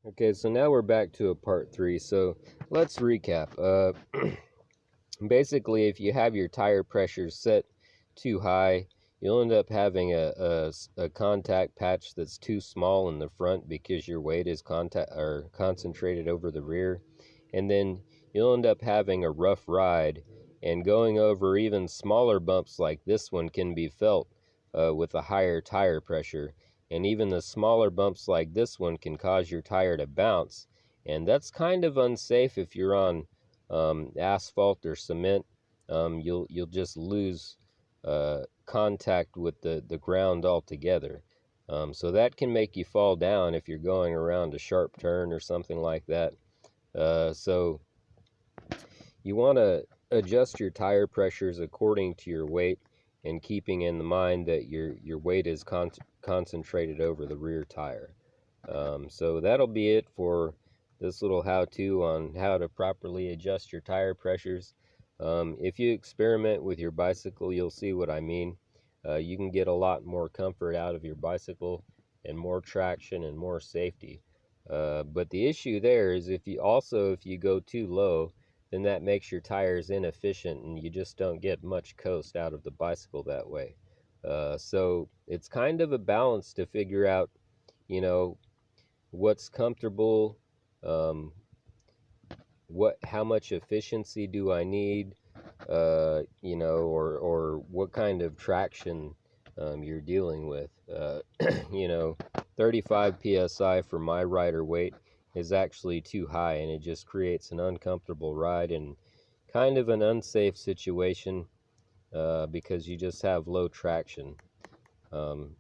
Okay, so now we're back to a part 3. So let's recap. Basically, if you have your tire pressure set too high, you'll end up having a contact patch that's too small in the front because your weight is concentrated over the rear, and then you'll end up having a rough ride, and going over even smaller bumps like this one can be felt with a higher tire pressure. And even the smaller bumps like this one can cause your tire to bounce, and that's kind of unsafe if you're on asphalt or cement. You'll just lose contact with the ground altogether. So that can make you fall down if you're going around a sharp turn or something like that. So you want to adjust your tire pressures according to your weight, and keeping in mind that your weight is concentrated over the rear tire. So that'll be it for this little how-to on how to properly adjust your tire pressures. If you experiment with your bicycle, you'll see what I mean. You can get a lot more comfort out of your bicycle, and more traction and more safety. But the issue there is if you go too low, then that makes your tires inefficient, and you just don't get much coast out of the bicycle that way. So it's kind of a balance to figure out, you know, what's comfortable, um, how much efficiency do I need, or what kind of traction you're dealing with. 35 psi for my rider weight is actually too high, and it just creates an uncomfortable ride and kind of an unsafe situation because you just have low traction. Um,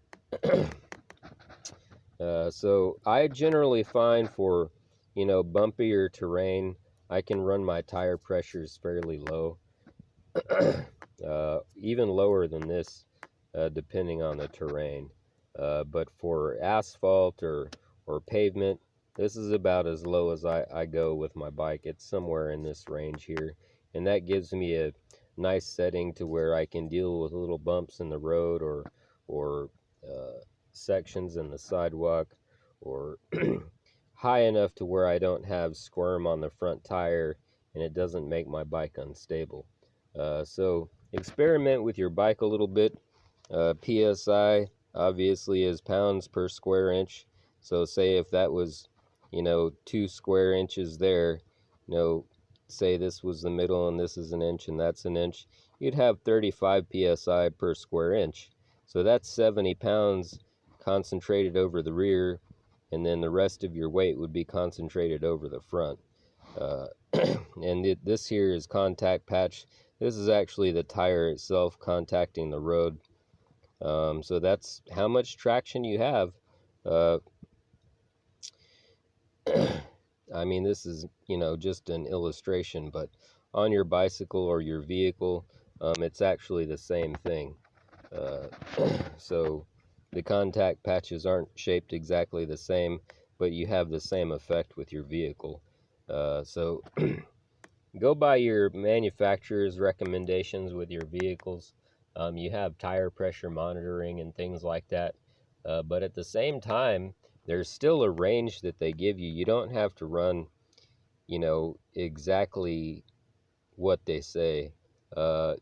so I generally find for, bumpier terrain, I can run my tire pressures fairly low, even lower than this, depending on the terrain. But for asphalt or pavement, this is about as low as I go with my bike. It's somewhere in this range here, and that gives me a nice setting to where I can deal with little bumps in the road, or sections in the sidewalk, or high enough to where I don't have squirm on the front tire and it doesn't make my bike unstable. So experiment with your bike a little bit. PSI obviously is pounds per square inch. So say if that was, 2 square inches there, say this was the middle and this is an inch and that's an inch, you'd have 35 PSI per square inch. So that's 70 pounds concentrated over the rear, and then the rest of your weight would be concentrated over the front. And this here is contact patch. This is actually the tire itself contacting the road. So that's how much traction you have. I mean, this is, just an illustration, but on your bicycle or your vehicle, it's actually the same thing. So the contact patches aren't shaped exactly the same, but you have the same effect with your vehicle. So go by your manufacturer's recommendations with your vehicles. You have tire pressure monitoring and things like that. But at the same time, there's still a range that they give you. You don't have to run, exactly what they say.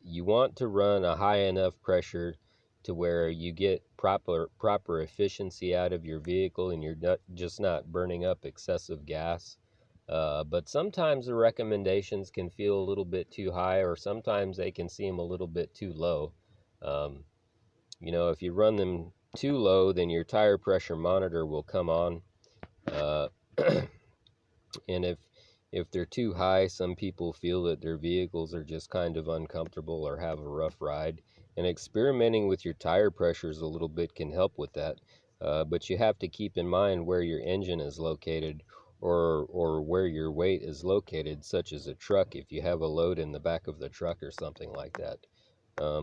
You want to run a high enough pressure to where you get proper efficiency out of your vehicle, and you're just not burning up excessive gas. But sometimes the recommendations can feel a little bit too high, or sometimes they can seem a little bit too low. Um, if you run them too low, then your tire pressure monitor will come on. And if they're too high, some people feel that their vehicles are just kind of uncomfortable or have a rough ride. And experimenting with your tire pressures a little bit can help with that. But you have to keep in mind where your engine is located, or where your weight is located, such as a truck, if you have a load in the back of the truck or something like that.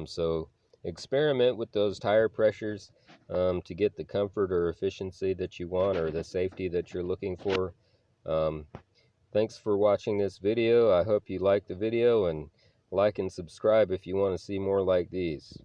So experiment with those tire pressures to get the comfort or efficiency that you want, or the safety that you're looking for. Thanks for watching this video. I hope you liked the video, and like and subscribe if you want to see more like these.